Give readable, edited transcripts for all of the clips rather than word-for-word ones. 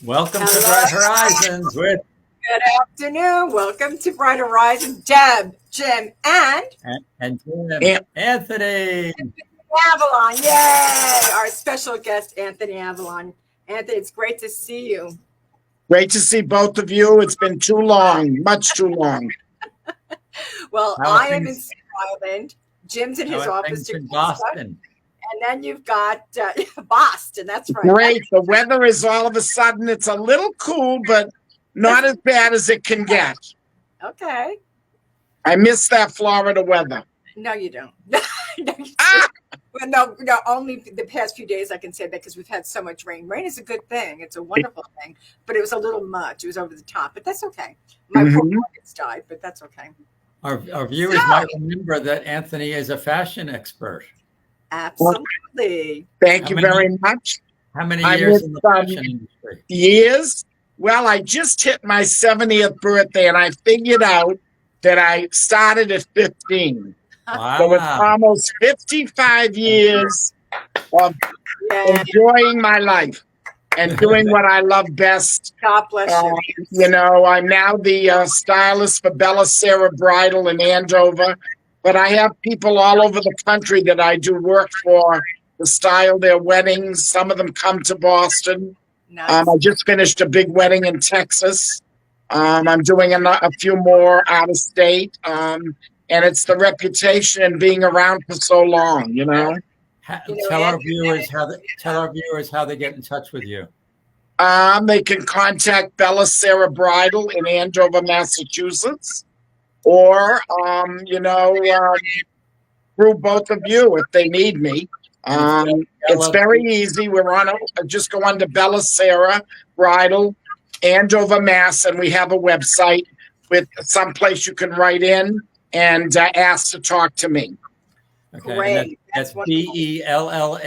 Welcome to Hello. Bright Horizons with Good afternoon. Welcome to Bridal Horizon. Deb, Jim, and Jim, Anthony. Avallone. Yay! Our special guest, Anthony Avallone. Anthony, it's great to see you. Great to see both of you. It's been too long, much too long. Well, I am in Staten Island. Jim's in his office in Boston. And then you've got Boston. That's right. Great. The weather is all of a sudden, it's a little cool, but not as bad as it can get. Okay. I miss that Florida weather. No, you don't. No, you don't. Well, no, only the past few days I can say that because we've had so much rain. Rain is a good thing. It's a wonderful thing, but it was a little much. It was over the top, but that's okay. My poor orchids died, but that's okay. Our viewers might remember that Anthony is a fashion expert. Absolutely. Thank you very much. How many years in the fashion industry? Years? Well, I just hit my 70th birthday, and I figured out that I started at 15. Wow. So it's almost 55 years of enjoying my life and doing what I love best. God bless you. You know, I'm now the stylist for Sera Bridal in Andover, but I have people all over the country that I do work for to style their weddings. Some of them come to Boston. Nice. I just finished a big wedding in Texas. I'm doing a few more out of state. And it's the reputation and being around for so long, you know. Tell our viewers how they get in touch with you. They can contact Sera Bridal in Andover, Massachusetts, or through both of you if they need me. It's very easy. We're on just go on to Sera Bridal, Andover, Mass, and we have a website with some place you can write in and ask to talk to me. Okay, great. That's BELLASERA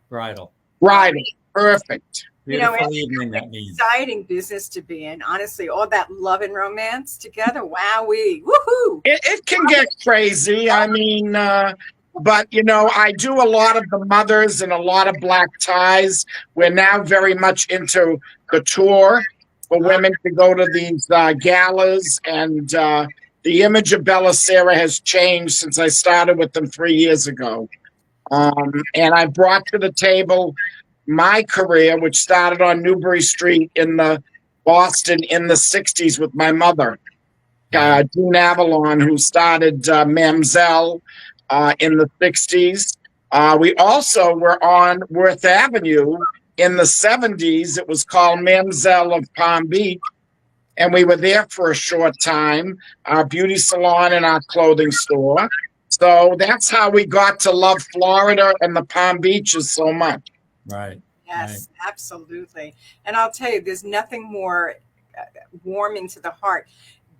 Bridal. Bridal, perfect. Beautiful evening, that means. Exciting business to be in. Honestly, all that love and romance together. Wowee. Woohoo. It can get crazy. I mean, but, you know, I do a lot of the mothers and a lot of black ties. We're now very much into couture for women to go to these galas. And the image of Sera has changed since I started with them 3 years ago. And I brought to the table my career, which started on Newbury Street in Boston in the 60s with my mother, Jean Avallone, who started Mamselle in the 60s. We also were on Worth Avenue in the 70s. It was called Mamselle of Palm Beach. And we were there for a short time, our beauty salon and our clothing store. So that's how we got to love Florida and the Palm Beaches so much. Right. Yes, absolutely. And I'll tell you, there's nothing more warming to the heart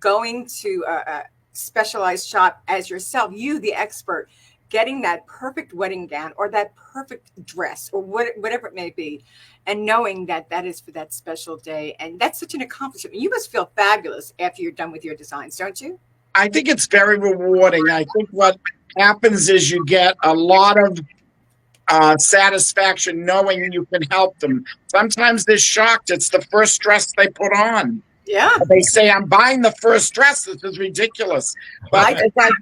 going to a specialized shop as yourself, you, the expert, getting that perfect wedding gown or that perfect dress or whatever it may be, and knowing that that is for that special day. And that's such an accomplishment. You must feel fabulous after you're done with your designs, don't you? I think it's very rewarding. I think what happens is you get a lot of satisfaction knowing you can help them. Sometimes they're shocked. It's the first dress they put on. Yeah. They say, I'm buying the first dress. This is ridiculous. But as I've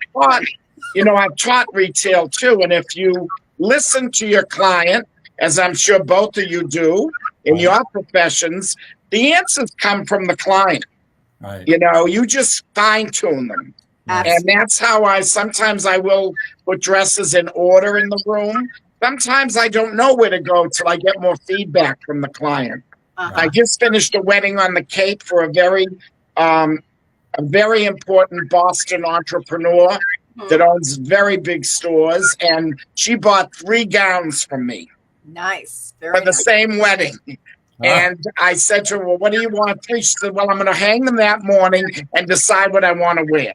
taught retail too. And if you listen to your client, as I'm sure both of you do in your professions, the answers come from the client. Right. You know, you just fine tune them. Absolutely. And that's how sometimes I will put dresses in order in the room. Sometimes I don't know where to go till I get more feedback from the client. I just finished a wedding on the Cape for a very important Boston entrepreneur that owns very big stores, and she bought 3 gowns from me. Nice. For the same wedding. And I said to her, well, what do you want? 3? She said, well, I'm going to hang them that morning and decide what I want to wear.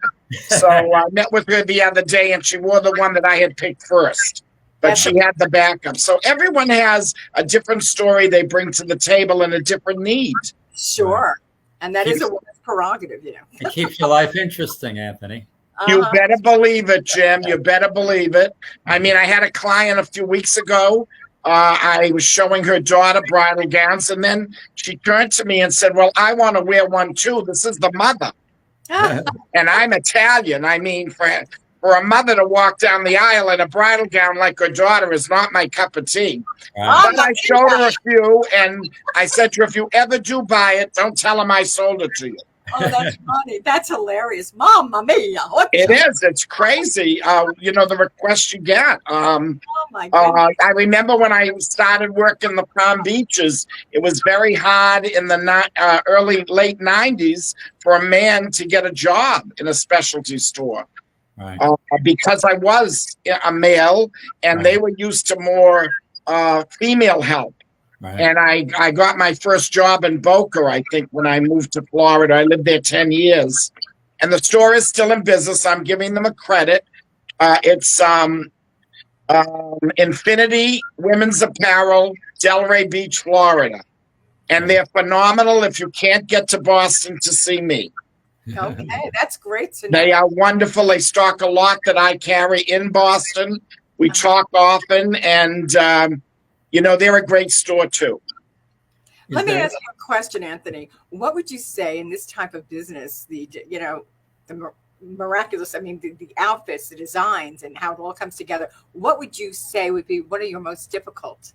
So I met with her the other day, and she wore the one that I had picked first. But she had the backup. So everyone has a different story they bring to the table and a different need. Sure. And that is a woman's prerogative, you know. It keeps your life interesting, Anthony. You better believe it, Jim. You better believe it. I mean, I had a client a few weeks ago I was showing her daughter bridal gowns, and then she turned to me and said, "Well, I want to wear one too. This is the mother." And I'm Italian. I mean, for a mother to walk down the aisle in a bridal gown like her daughter is not my cup of tea. Wow. But I showed her a few, and I said to her, if you ever do buy it, don't tell them I sold it to you. Oh, that's funny. That's hilarious. Mamma mia. It is. It's crazy. The requests you get. Oh, my goodness. I remember when I started working the Palm Beaches, it was very hard in the late 90s for a man to get a job in a specialty store. Right. Because I was a male, and they were used to more female help. Right. And I got my first job in Boca, I think, when I moved to Florida. I lived there 10 years. And the store is still in business. I'm giving them a credit. It's Infinity Women's Apparel, Delray Beach, Florida. And they're phenomenal if you can't get to Boston to see me. Okay, that's great to know. They are wonderful. They stock a lot that I carry in Boston. We talk often, and they're a great store too. Let me ask you a question, Anthony. What would you say in this type of business, the miraculous, the outfits, the designs, and how it all comes together, what would you say would be one of your most difficult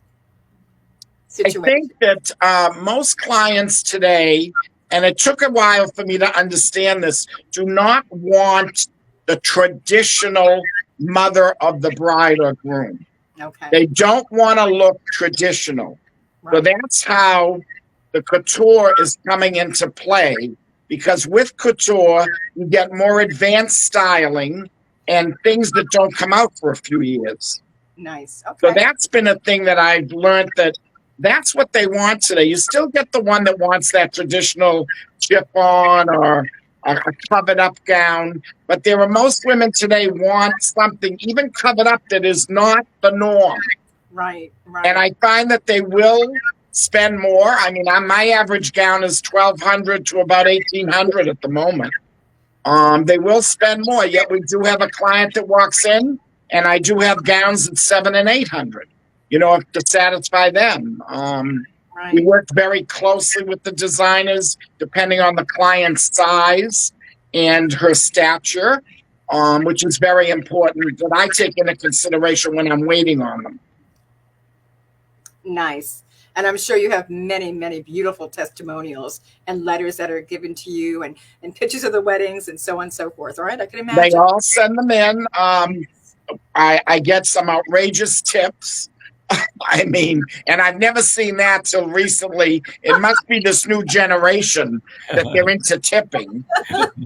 situations? I think that most clients today, and it took a while for me to understand this, do not want the traditional mother of the bride or groom. Okay. They don't want to look traditional. Right. So that's how the couture is coming into play, because with couture, you get more advanced styling and things that don't come out for a few years. Nice. Okay. So that's been a thing that I've learned, that's what they want today. You still get the one that wants that traditional chiffon or a covered up gown, but most women today want something even covered up that is not the norm. Right. And I find that they will spend more. My average gown is $1,200 to about $1,800 at the moment. They will spend more, yet we do have a client that walks in, and I do have gowns at $700 and $800, to satisfy them. Right. We work very closely with the designers, depending on the client's size and her stature, which is very important that I take into consideration when I'm waiting on them. Nice. And I'm sure you have many, many beautiful testimonials and letters that are given to you, and pictures of the weddings and so on and so forth. All right. I can imagine. They all send them in. I get some outrageous tips. And I've never seen that till recently. It must be this new generation that they're into tipping.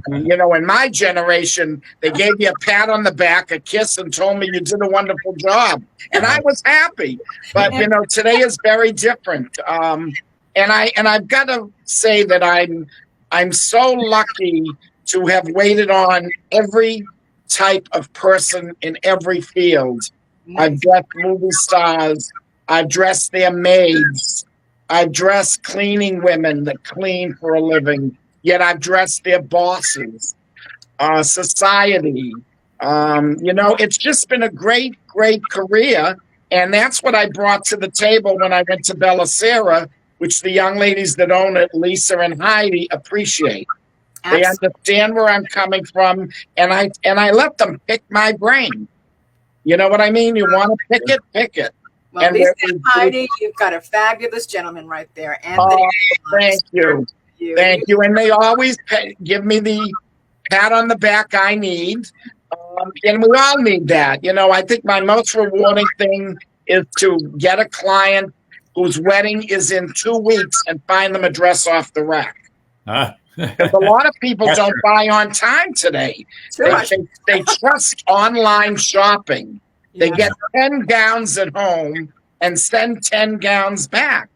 In my generation, they gave you a pat on the back, a kiss, and told me you did a wonderful job. And I was happy. But, today is very different. And I've got to say that I'm so lucky to have waited on every type of person in every field. I've dressed movie stars. I've dressed their maids. I've dressed cleaning women that clean for a living. Yet I've dressed their bosses, society. It's just been a great, great career. And that's what I brought to the table when I went to Bella Sera, which the young ladies that own it, Lisa and Heidi, appreciate. Absolutely. They understand where I'm coming from, and I let them pick my brain. You know what I mean? You want to pick it. Well, Lisa and Heidi, you've got a fabulous gentleman right there. Anthony. Thank you. Thank you. And they always give me the pat on the back I need. And we all need that. I think my most rewarding thing is to get a client whose wedding is in 2 weeks and find them a dress off the rack. Because a lot of people don't buy on time today. They trust online shopping. They get 10 gowns at home and send 10 gowns back.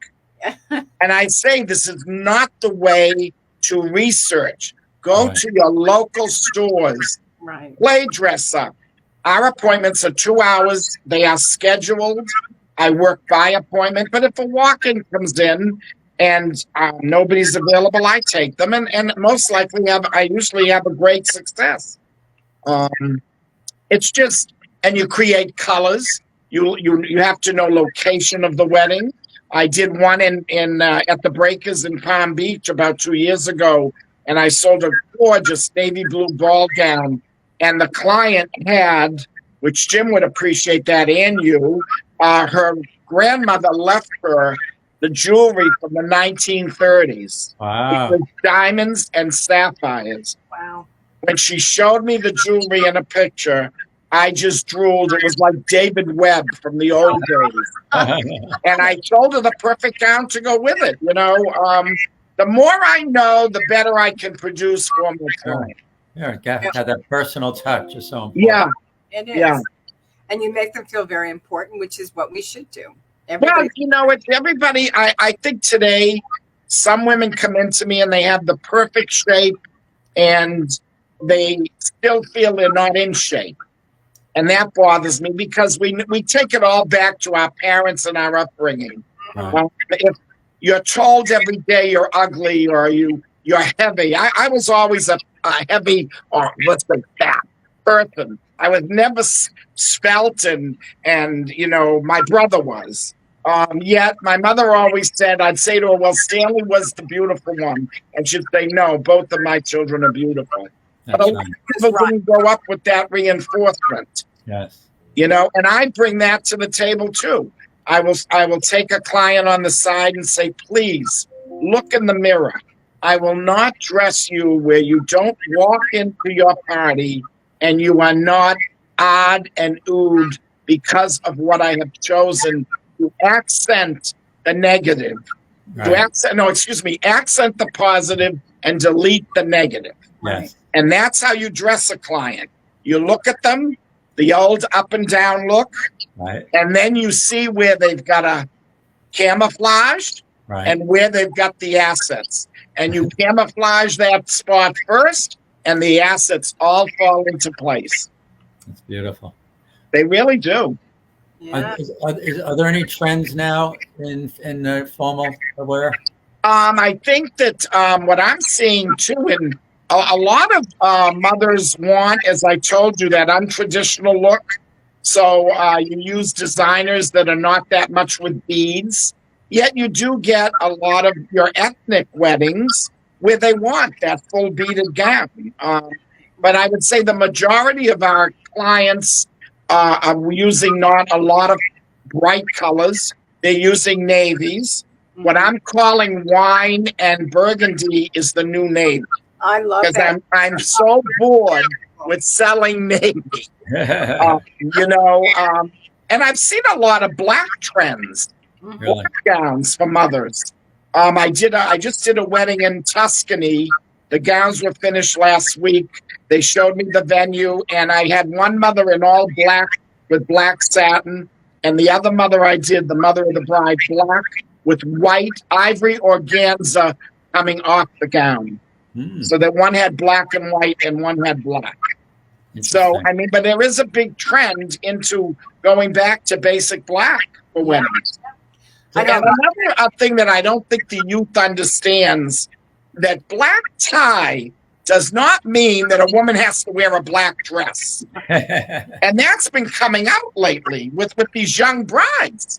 And I say this is not the way to research. Go to your local stores. Right. Play dress up. Our appointments are 2 hours. They are scheduled. I work by appointment. But if a walk-in comes in and nobody's available, I take them, and most likely I usually have a great success. It's just, and you create colors. you have to know location of the wedding. I did one in at the Breakers in Palm Beach about 2 years ago, and I sold a gorgeous navy blue ball gown. And the client had, which Jim would appreciate that, and you, her grandmother left her the jewelry from the 1930s. Wow. It was diamonds and sapphires. Wow. When she showed me the jewelry in a picture, I just drooled. It was like David Webb from the old days. And I told her the perfect gown to go with it. You know, the more I know, the better I can produce for my client. Yeah, have that personal touch is so important. Yeah. It is. Yeah. And you make them feel very important, which is what we should do. Well, Everybody. you know, it's everybody. I think today, some women come into me and they have the perfect shape and they still feel they're not in shape. And that bothers me because we take it all back to our parents and our upbringing. Right. If you're told every day you're ugly or you're heavy, I was always a heavy, or let's say fat person. I was never svelte and you know, my brother was. Yet my mother always said, I'd say to her, well, Stanley was the beautiful one. And she'd say, no, both of my children are beautiful. But a lot of people didn't grow up with that reinforcement. Yes. You know, and I bring that to the table too. I will take a client on the side and say, please look in the mirror. I will not dress you where you don't walk into your party and you are not odd and ood because of what I have chosen to accent the negative. Right. Accent the positive and delete the negative. Yes. And that's how you dress a client. You look at them, the old up and down look, Right. and then you see where they've got a camouflaged Right. and where they've got the assets. And you camouflage that spot first, and the assets all fall into place. That's beautiful. They really do. Yeah. Are there any trends now in formal wear? I think that what I'm seeing too, and a lot of mothers want, as I told you, that untraditional look. So you use designers that are not that much with beads. Yet you do get a lot of your ethnic weddings where they want that full beaded gown. But I would say the majority of our clients are using not a lot of bright colors. They're using navies. What I'm calling wine and burgundy is the new navy. I love Because that. I'm so bored with selling navy. You know, and I've seen a lot of black trends. Really? Gowns for mothers. I just did a wedding in Tuscany. The gowns were finished last week. They showed me the venue, and I had one mother in all black with black satin, and the other mother I did, the mother of the bride, black with white ivory organza coming off the gown. So that one had black and white and one had black. So, I mean, but there is a big trend into going back to basic black for weddings. And another thing that I don't think the youth understands, that black tie does not mean that a woman has to wear a black dress. And that's been coming out lately with these young brides.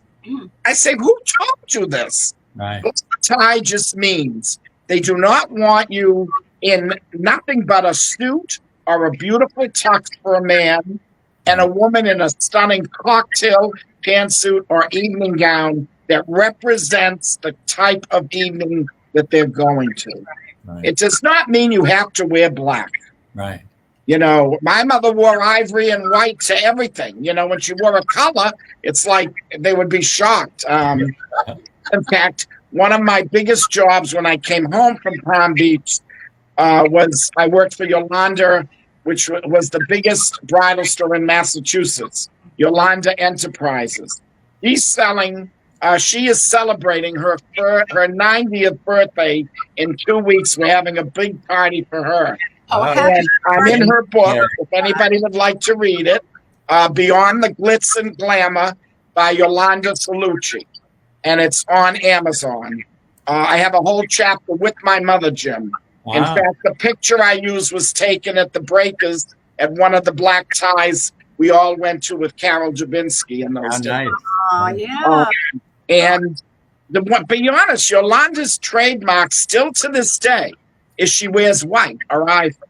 I say, who taught you this? Right. What tie just means they do not want you in nothing but a suit or a beautiful tux for a man and a woman in a stunning cocktail pantsuit or evening gown that represents the type of evening that they're going to. Right. It does not mean you have to wear black. Right. You know, my mother wore ivory and white to everything. You know, when she wore a color, it's like they would be shocked. In fact, one of my biggest jobs when I came home from Palm Beach was I worked for Yolanda, which was the biggest bridal store in Massachusetts, Yolanda Enterprises. She is celebrating her 90th birthday in 2 weeks. We're having a big party for her. Oh, And I'm in her book, if anybody would like to read it, Beyond the Glitz and Glamour by Yolanda Salucci. And it's on Amazon. I have a whole chapter with my mother, Jim. Wow. In fact, the picture I used was taken at the Breakers at one of the black ties we all went to with Carol Dubinsky in those How days. nice. Oh, yeah. And be honest, Yolanda's trademark still to this day is she wears white or ivory.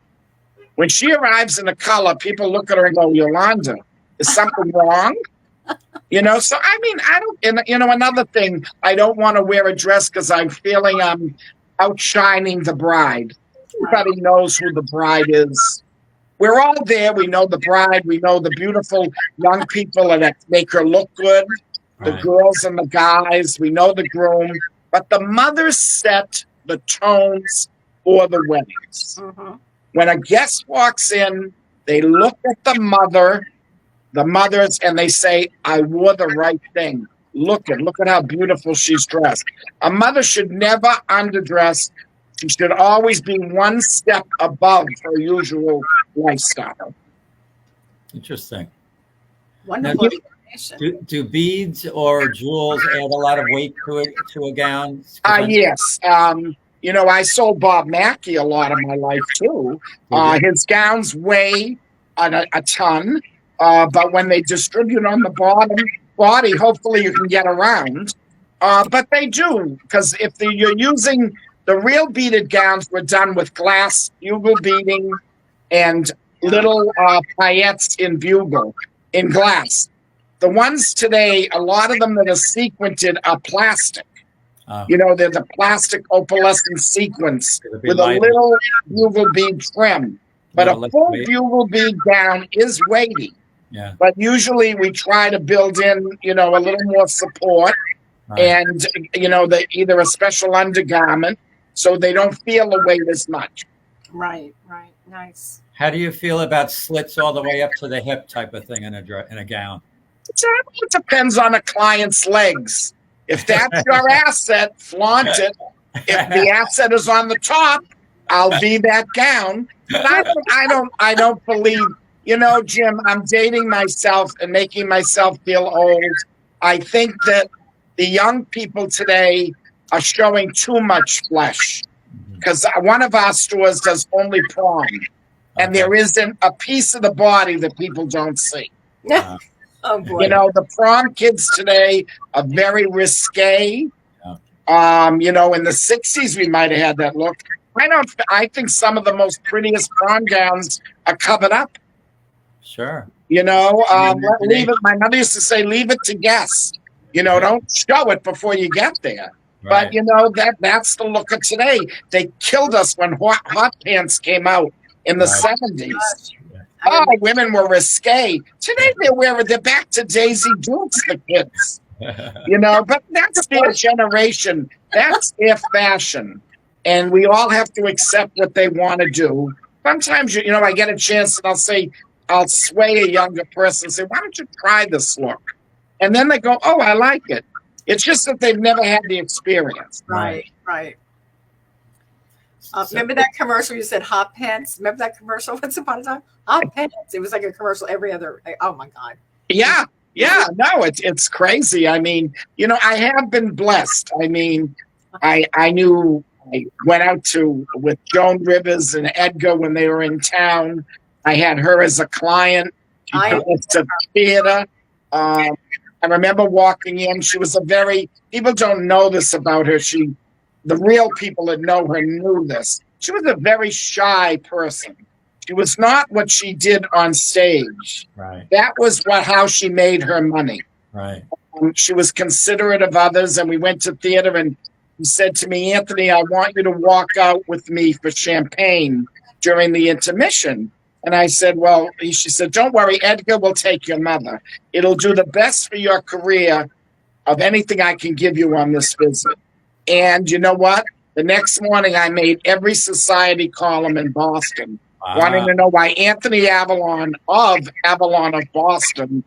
When she arrives in a color, people look at her and go, Yolanda, is something wrong? You know, so I mean, I don't, and, you know, another thing, I don't want to wear a dress because I'm feeling I'm outshining the bride. Everybody knows who the bride is. We're all there. We know the bride. We know the beautiful young people that make her look good, the girls and the guys. We know the groom. But the mothers set the tones for the weddings. Mm-hmm. When a guest walks in, they look at the mothers, and they say, I wore the right thing. Look at how beautiful she's dressed. A mother should never underdress. She should always be one step above her usual lifestyle. Interesting. Wonderful Now, information. do beads or jewels add a lot of weight to a gown? Yes. You know, I sold Bob Mackie a lot of my life too. His gowns weigh a ton, but when they distribute on the body, hopefully you can get around. But they do, because if you're using the real beaded gowns were done with glass bugle beading and little paillettes in glass. The ones today, a lot of them that are sequined are plastic. You know, they're the plastic opalescent sequins with a little bugle bead trim. But a full bugle bead gown is weighty. Yeah. But usually we try to build in, you know, a little more support and, you know, either a special undergarment so they don't feel the weight as much. Right. Nice. How do you feel about slits all the way up to the hip type of thing in a gown? It depends on a client's legs. If that's your asset, flaunt it. If the asset is on the top, I'll be that gown. But I don't believe, you know, Jim, I'm dating myself and making myself feel old. I think that the young people today are showing too much flesh because one of our stores does only prom, and there isn't a piece of the body that people don't see. Oh boy. You know, the prom kids today are very risque. You know, in the 60s, we might have had that look. I think some of the most prettiest prom gowns are covered up. Sure. You know, leave it. My mother used to say, leave it to guess. You know, don't show it before you get there. Right. But, you know, that's the look of today. They killed us when hot pants came out in the 70s. Oh, women were risque. Today they're back to Daisy Dukes, the kids. You know, but that's their generation. That's their fashion. And we all have to accept what they want to do. Sometimes, you know, I get a chance and I'll sway a younger person and say, why don't you try this look? And then they go, oh, I like it. It's just that they've never had the experience. Right. Remember that commercial you said hot pants? Remember that commercial once upon a time? Hot pants. It was like a commercial every other. Oh my God. Yeah. No, it's crazy. I mean, you know, I have been blessed. I mean, I went out with Joan Rivers and Edgar when they were in town. I had her as a client. She took us to theater. I remember walking in. She was people don't know this about her. The real people that know her knew this. She was a very shy person. She was not what she did on stage. Right. That was how she made her money. Right. She was considerate of others, and we went to theater, and he said to me, Anthony, I want you to walk out with me for champagne during the intermission. And I said, she said, don't worry, Edgar will take your mother. It'll do the best for your career of anything I can give you on this visit. And you know what? The next morning, I made every society column in Boston, wanting to know why Anthony Avallone of Boston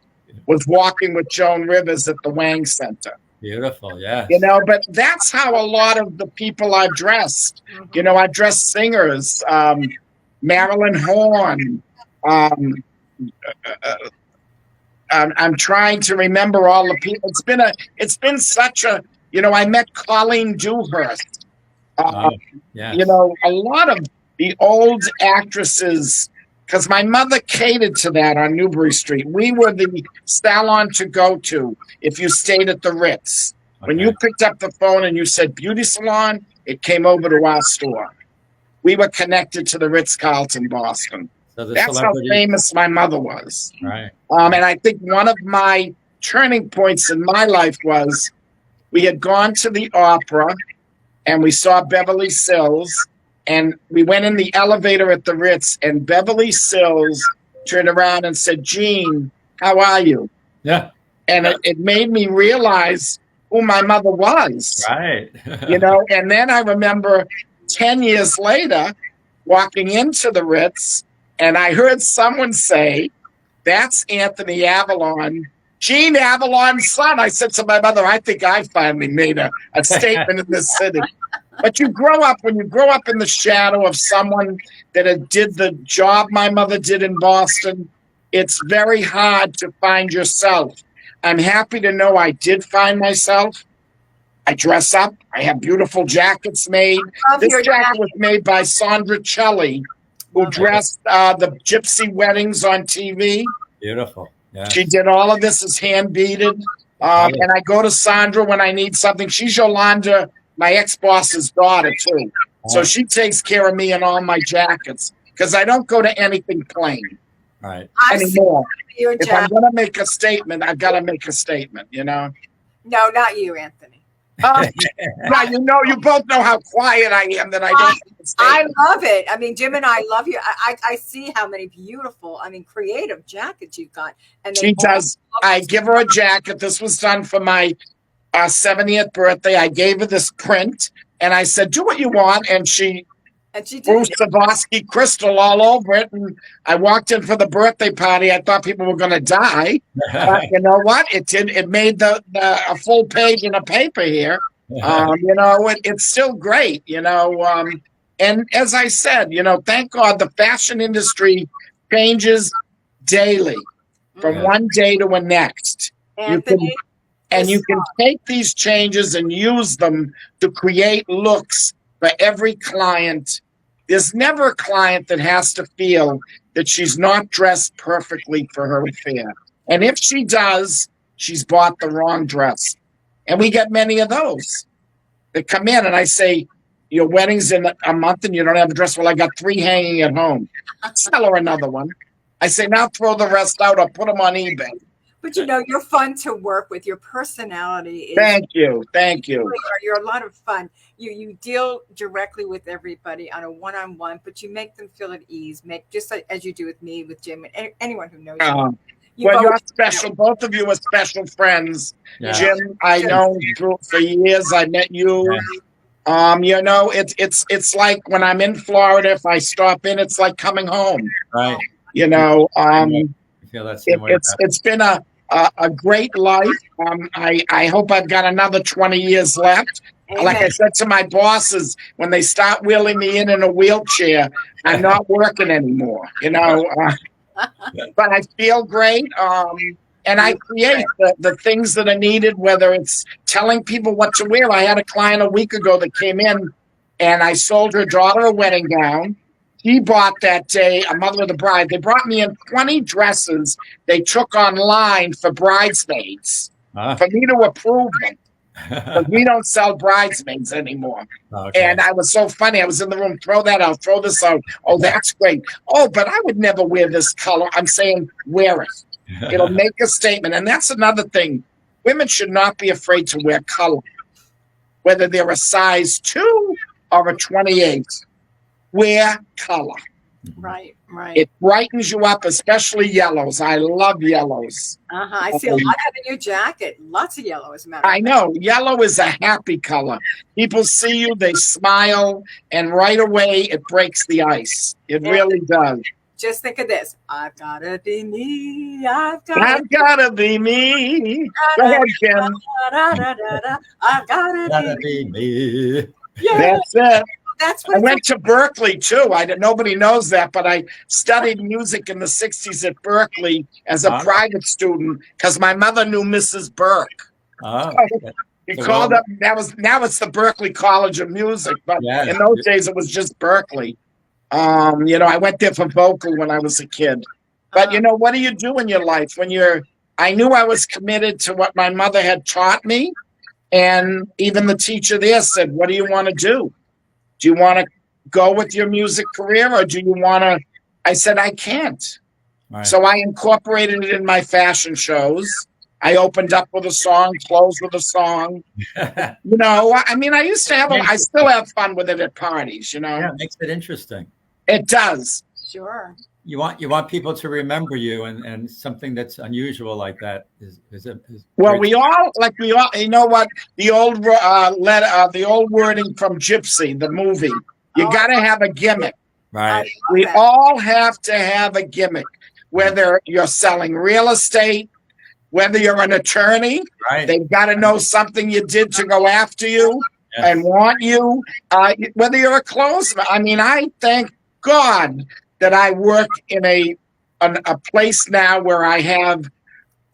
was walking with Joan Rivers at the Wang Center. Beautiful, yeah. You know, but that's how a lot of the people I've dressed. You know, I've dressed singers, Marilyn Horne. I'm trying to remember all the people. It's been such a, you know, I met Colleen Dewhurst. Yes. You know, a lot of the old actresses because my mother catered to that on Newbury Street. We were the salon to go to if you stayed at the Ritz. When you picked up the phone and you said beauty salon, it came over to our store. We were connected to the Ritz-Carlton, Boston. So the That's how celebrity, famous my mother was. right? And I think one of my turning points in my life was we had gone to the opera and we saw Beverly Sills, and we went in the elevator at the Ritz, and Beverly Sills turned around and said, "Jean, how are you?" Yeah. And it made me realize who my mother was. Right. You know, and then I remember 10 years later walking into the Ritz, and I heard someone say, "That's Anthony Avallone, Gene Avallone's son." I said to my mother, "I think I finally made a statement in this city." But you grow up, when you grow up in the shadow of someone that did the job my mother did in Boston, it's very hard to find yourself. I'm happy to know I did find myself. I dress up. I have beautiful jackets made. This jacket was made by Sandra Celli, who dressed the Gypsy weddings on TV. Beautiful. Yeah. She did all of this as hand beaded. And I go to Sandra when I need something. She's Yolanda, my ex-boss's daughter, too. So she takes care of me in all my jackets because I don't go to anything plain anymore. If I'm going to make a statement, I've got to make a statement, you know? No, not you, Anthony. Right, you both know how quiet I am, that I don't make a statement. I love it. I mean, Jim and I love you. I see how many beautiful, creative jackets you've got. And she does. I give her a jacket. This was done for my 70th birthday. I gave her this print, and I said, "Do what you want," and she threw Swarovski crystal all over it. And I walked in for the birthday party. I thought people were going to die. But you know what? It did. It made a full page in a paper here. It's still great, and as I said, thank God the fashion industry changes daily from one day to the next. Anthony, you can take these changes and use them to create looks for every client. There's never a client that has to feel that she's not dressed perfectly for her affair. And if she does, she's bought the wrong dress. And we get many of those that come in, and I say, "Your wedding's in a month and you don't have a dress." "Well, I got 3 hanging at home." Sell her another one. I say, "Now throw the rest out or put them on eBay." But you're fun to work with. Your personality is. Thank you. You're a lot of fun. You deal directly with everybody on a one-on-one, but you make them feel at ease. Just as you do with me, with Jim, and anyone who knows you. You're special. Both of you are special friends. Yeah. Jim, I know for years. I met you. Yeah. It's like when I'm in Florida, if I stop in, it's like coming home. Right. I feel it's been a great life. I hope I've got another 20 years left. Amen. Like I said to my bosses, when they start wheeling me in a wheelchair, I'm not working anymore, but I feel great. And I create the things that are needed, whether it's telling people what to wear. I had a client a week ago that came in, and I sold her daughter a wedding gown. He bought that day a mother of the bride. They brought me in 20 dresses they took online for bridesmaids for me to approve them. Because we don't sell bridesmaids anymore. Okay. And I was so funny. I was in the room, throw that out, throw this out. "Oh, that's great. Oh, but I would never wear this color." I'm saying, wear it. It'll make a statement. And that's another thing. Women should not be afraid to wear color, whether they're a size 2 or a 28. Wear color. Right. It brightens you up, especially yellows. I love yellows. I see a lot of it in your jacket. Lots of yellow, as a matter of fact. I know. Yellow is a happy color. People see you, they smile, and right away it breaks the ice. It really does. Just think of this. I've gotta be me. I've gotta be me. Go ahead, Jim. I've gotta be me. Yeah. That's it. That's what I went to Berkeley too. Nobody knows that, but I studied music in the 60s at Berkeley as a private student because my mother knew Mrs. Burke. He called up. Now it's the Berkeley College of Music, but in those days it was just Berkeley. I went there for vocal when I was a kid. But what do you do in your life when I knew I was committed to what my mother had taught me. And even the teacher there said, what do you want to do? Do you want to go with your music career or do you want to? I said, I can't. Right. So I incorporated it in my fashion shows. I opened up with a song, closed with a song. I used to I still have fun with it at parties, Yeah, it makes it interesting. It does. Sure. You want people to remember you, and something that's unusual like that is well, we all you know what, the old the old wording from Gypsy, the movie, you got to have a gimmick. Right. We all have to have a gimmick, whether you're selling real estate, whether you're an attorney. Right. They've got to know something you did to go after you. Yes. And want you, whether you're a closer. I mean, I thank God that I work in a place now where I have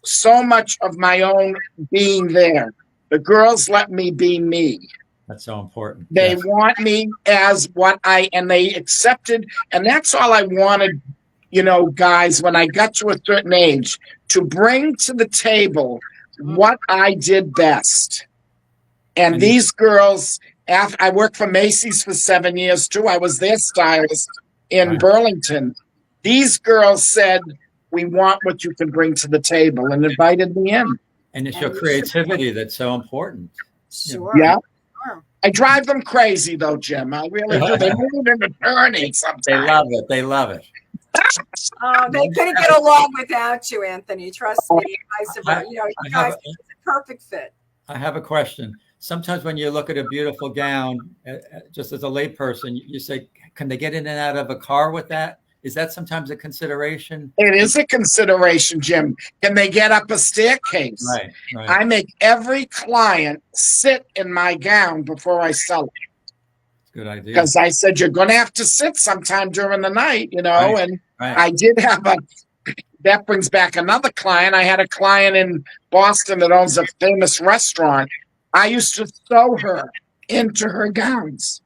so much of my own being there. The girls let me be me. That's so important. They want me as and they accepted, and that's all I wanted, guys, when I got to a certain age, to bring to the table what I did best. And these girls, I worked for Macy's for 7 years too. I was their stylist in Burlington. These girls said, we want what you can bring to the table, and invited me in. And it's your creativity that's so important. Sure. Yeah. Sure. I drive them crazy though, Jim. I really do. They need an attorney sometimes. They love it. They love it. They couldn't get along without you, Anthony. Trust me. You guys, it's a perfect fit. I have a question. Sometimes when you look at a beautiful gown, just as a layperson, you say, can they get in and out of a car with that? Is that sometimes a consideration? It is a consideration, Jim. Can they get up a staircase? Right. I make every client sit in my gown before I sell it. Good idea. Because I said, you're going to have to sit sometime during the night, and I did have that brings back another client. I had a client in Boston that owns a famous restaurant. I used to sew her into her gowns.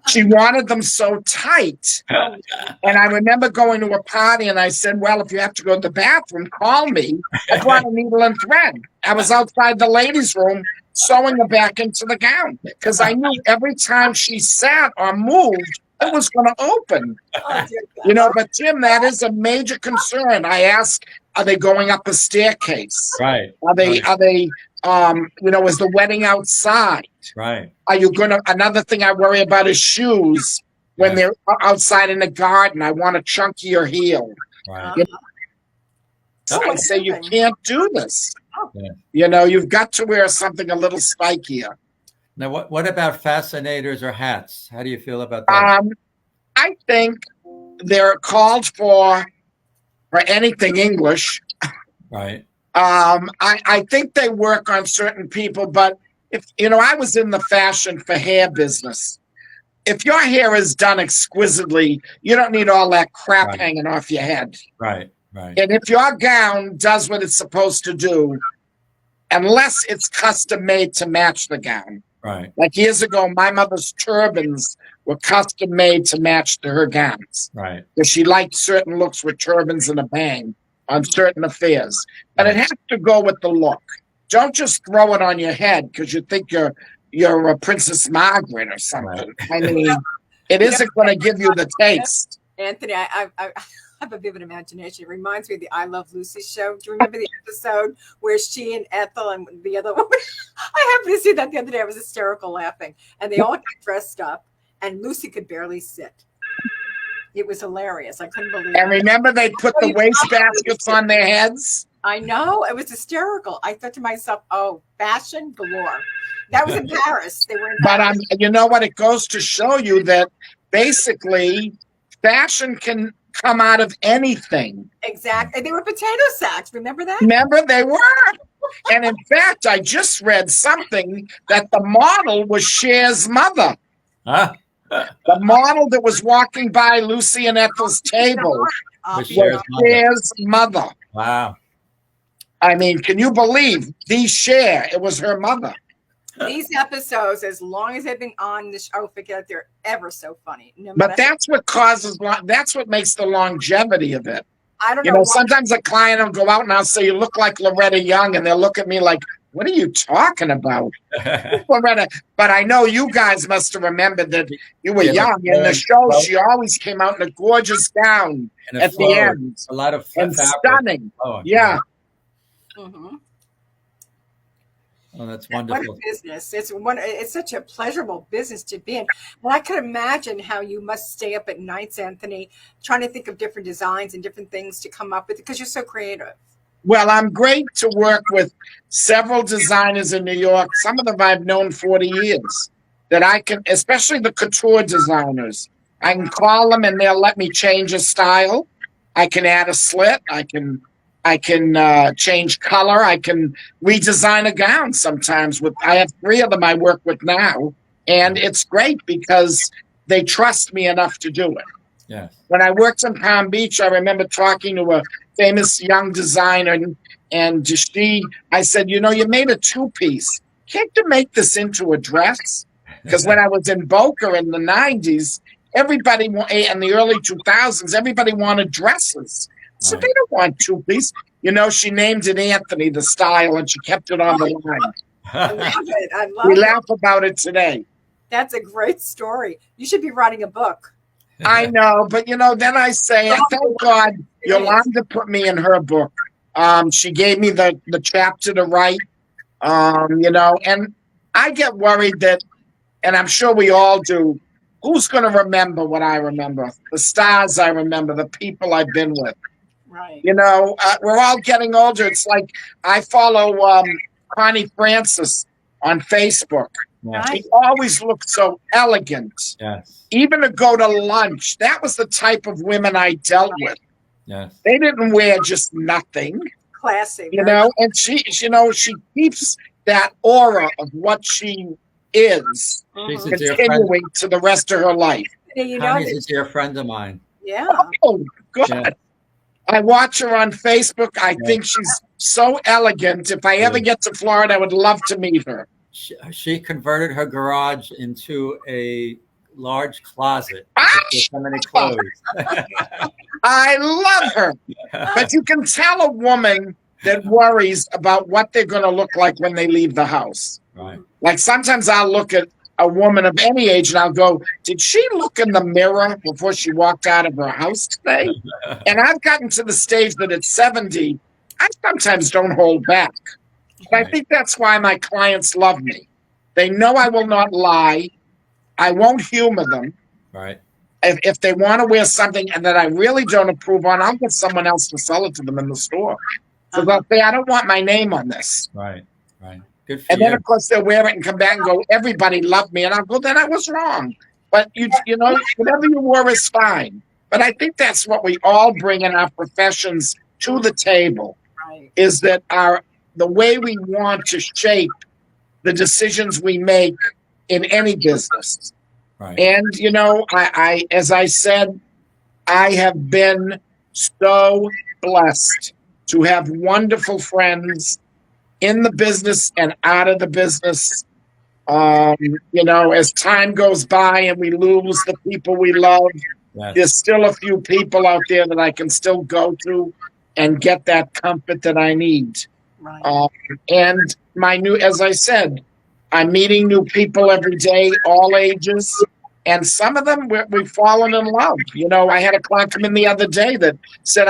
She wanted them so tight. And I remember going to a party and I said, well, if you have to go to the bathroom, call me. I brought a needle and thread. I was outside the ladies' room sewing her back into the gown because I knew every time she sat or moved, it was going to open. But Jim, that is a major concern. I ask, are they going up a staircase? Right. Are they is the wedding outside? Right. Are you another thing I worry about is shoes when they're outside in the garden. I want a chunkier heel. Right. I say you can't do this. You've got to wear something a little spikier. Now, what about fascinators or hats? How do you feel about that? I think they're called for anything English. Right. I think they work on certain people, but if I was in the fashion for hair business. If your hair is done exquisitely, you don't need all that crap hanging off your head. Right. And if your gown does what it's supposed to do, unless it's custom made to match the gown. Right. Like years ago, my mother's turbans were custom made to match to her gowns. Right. Because she liked certain looks with turbans and a bang on certain affairs. But it has to go with the look. Don't just throw it on your head because you think you're a Princess Margaret or something. Right. I mean, it isn't going to give you the taste. Anthony, I have a vivid imagination. It reminds me of the I Love Lucy show. Do you remember the episode where she and Ethel and the other one? I happened to see that the other day. I was hysterical laughing. And they all got dressed up, and Lucy could barely sit. It was hilarious. I couldn't believe it. And remember they put the waste baskets on their heads? I know. It was hysterical. I thought to myself, oh, fashion galore. That was in Paris. They were in Paris. But you know what? It goes to show you that basically fashion can come out of anything. Exactly. They were potato sacks. Remember that? Remember, they were. And in fact, I just read something that the model was Cher's mother. Huh? The model that was walking by Lucy and Ethel's table was Cher's mother. Wow. I mean, can you believe the Cher? It was her mother. These episodes, as long as they've been on the show, forget it, they're ever so funny. No But matter, that's what causes, that's what makes the longevity of it. I don't You know know, why. sometimes a client will go out and I'll say, you look like Loretta Young. And they'll look at me like, what are you talking about? Loretta. But I know you guys must have remembered that you were Yeah, young. In the show, well, she always came out in a gorgeous gown and it at the flowed. end. A lot of And fabric. stunning. Oh, Yeah. Mhm. Oh, that's What a wonderful. business. It's such a pleasurable business to be in. And I can imagine how you must stay up at nights, Anthony, trying to think of different designs and different things to come up with because you're so creative. Well, I'm great to work with several designers in New York. Some of them I've known 40 years that I can, especially the couture designers. I can call them and they'll let me change a style. I can add a slit. I can change color. I can redesign a gown sometimes. I have 3 of them I work with now, and it's great because they trust me enough to do it. Yes. When I worked in Palm Beach, I remember talking to a famous young designer, and I said, you made a 2-piece. Can't you make this into a dress? Because when I was in Boca in the 90s, everybody in the early 2000s, everybody wanted dresses. So they don't want 2-piece. She named it Anthony, the style, and she kept it on the line. I love it. I love We it. laugh about it today. That's a great story. You should be writing a book. I know, but then I say, thank God Yolanda put me in her book. She gave me the chapter to write, and I get worried that, and I'm sure we all do, who's going to remember what I remember? The stars I remember, the people I've been with. Right. We're all getting older. It's like I follow Connie Francis on Facebook. Yes. She always looked so elegant. Yes. Even to go to lunch, that was the type of women I dealt with. Yes. They didn't wear just nothing, Classy. and she keeps that aura of what she is She's a dear friend. continuing to the rest of her life. Connie's a dear friend of mine. Yeah. Oh, God. Yeah. I watch her on Facebook. I think she's so elegant. If I ever get to Florida, I would love to meet her. She converted her garage into a large closet. So many clothes. I love her. But you can tell a woman that worries about what they're going to look like when they leave the house. Right. Like sometimes I'll look at a woman of any age and I'll go, did she look in the mirror before she walked out of her house today? And I've gotten to the stage that at 70, I sometimes don't hold back. But I think that's why my clients love me. They know I will not lie. I won't humor them. Right. If they want to wear something and that I really don't approve on, I'll get someone else to sell it to them in the store. So they'll say, I don't want my name on this. Right. Right. Good for And you. then, of course, they'll wear it and come back and go, everybody loved me. And I'll go, then I was wrong. But, whatever you wore is fine. But I think that's what we all bring in our professions to the table, is that the way we want to shape the decisions we make in any business. Right. And, I as I said, I have been so blessed to have wonderful friends in the business and out of the business. As time goes by and we lose the people we love, there's still a few people out there that I can still go to and get that comfort that I need. Right. And as I said, I'm meeting new people every day, all ages. And some of them we've fallen in love. I had a client come in the other day that said,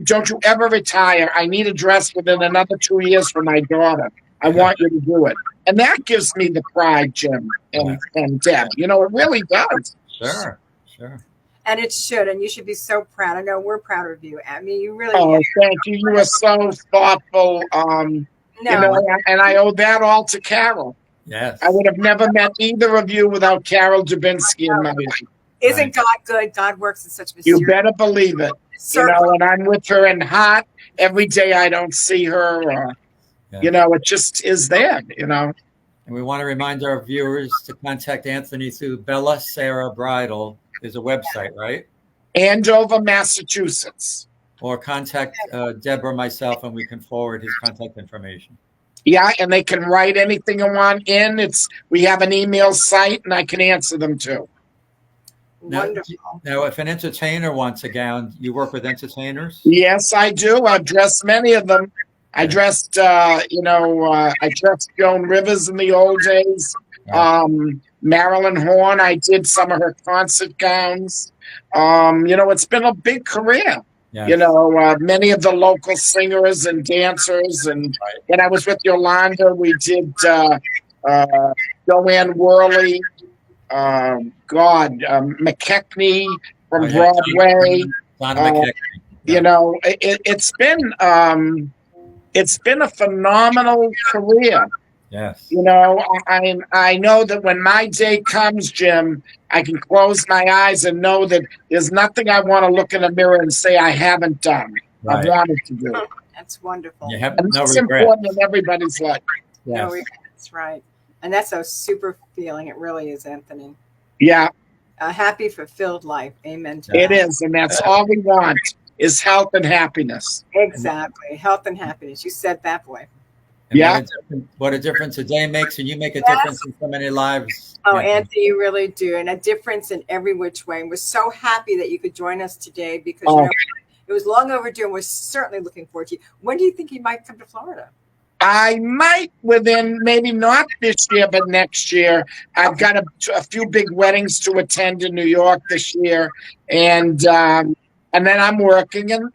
don't you ever retire. I need a dress within another 2 years for my daughter. I want you to do it. And that gives me the pride, Jim and Deb. It really does. Sure. And it should, and you should be so proud. I know we're proud of you. I mean, you really. Oh, thank you. You are so thoughtful. And I owe that all to Carol. Yes. I would have never met either of you without Carol Dubinsky in my life. Isn't God good? God works in such mysterious. You better believe it. And I'm with her in heart every day. I don't see her, or it just is there. And we want to remind our viewers to contact Anthony through Bella Sera Bridal. There's a website, right? Andover, Massachusetts. Or contact Deb or myself, and we can forward his contact information. Yeah, and they can write anything you want in. We have an email site, and I can answer them too. Now, Wonderful. now, if an entertainer wants a gown, you work with entertainers? Yes, I do. I've dressed many of them. I dressed, I dressed Joan Rivers in the old days. Marilyn Horn, I did some of her concert gowns. It's been a big career. Yes. Many of the local singers and dancers. And when I was with Yolanda, we did Joanne Worley, McKechnie from Broadway. Donna McKechnie. It's been a phenomenal career. Yes. I know that when my day comes, Jim, I can close my eyes and know that there's nothing I want to look in the mirror and say I haven't done. Right. I've wanted to do. That's wonderful. You have And no that's regrets. important in everybody's life. Yes. No regrets, right. And that's a super feeling. It really is, Anthony. Yeah, A happy, fulfilled life. Amen to it that. is. And that's all we want is health and happiness. Exactly. Health and happiness. You said that, boy. And Yeah. what a difference a day makes, and you make a Yes. difference in so many lives. Oh, Yeah. Anthony, you really do. And a difference in every which way. And we're so happy that you could join us today because it was long overdue, and we're certainly looking forward to you. When do you think you might come to Florida? I might within maybe not this year, but next year. I've got a few big weddings to attend in New York this year, and then I'm working, and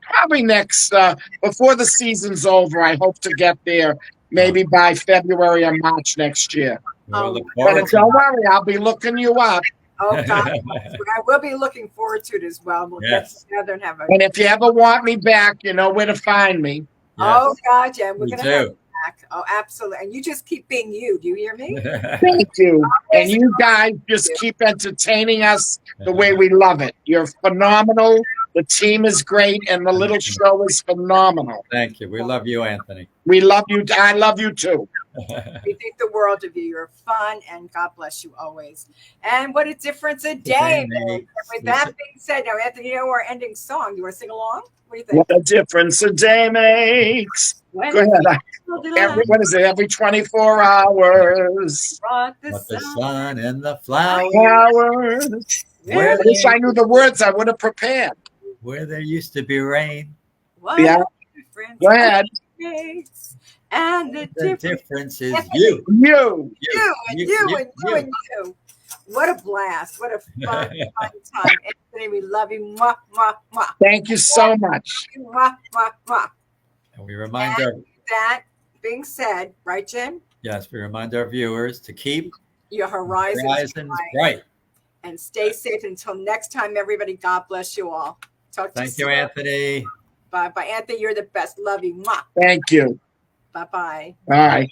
probably next before the season's over. I hope to get there maybe by February or March next year. We'll look But forward to don't worry, I'll be looking you up. Oh, God. I will be looking forward to it as well. We'll Yes. get together and have a. And if you ever want me back, you know where to find me. Oh, God, yeah. We're Me going to have too. you back. Oh, absolutely. And you just keep being you. Do you hear me? Thank you. And you guys just keep entertaining us the way we love it. You're phenomenal. The team is great, and the little show is phenomenal. Thank you. We love you, Anthony. We love you. I love you too. We think the world of you. You're fun, and God bless you always. And what a difference a day makes. With that being said, now, Anthony, you know our ending song. You want to sing along? What do you think? What a difference a day makes. Go ahead. What is it? Every 24 hours. Brought the But the sun. sun and the flowers, Hours. I wish I knew the words. I would have prepared. where there used to be rain, What Yeah. a difference Go ahead. it makes. And the the difference. difference is you. You. You and you and you and you. What a blast. What a fun, fun time. Anthony, we love you. Mwah, mwah, mwah. Thank you so much. Mwah, mwah, mwah. And we remind our That being said, right, Jim? we remind our viewers to keep Your horizons horizons bright. bright. And stay safe until next time, everybody. God bless you all. Talk to Thank you you, soon. Anthony. Bye bye. Anthony, you're the best. Love you. Mwah. Thank you. Bye bye. All right.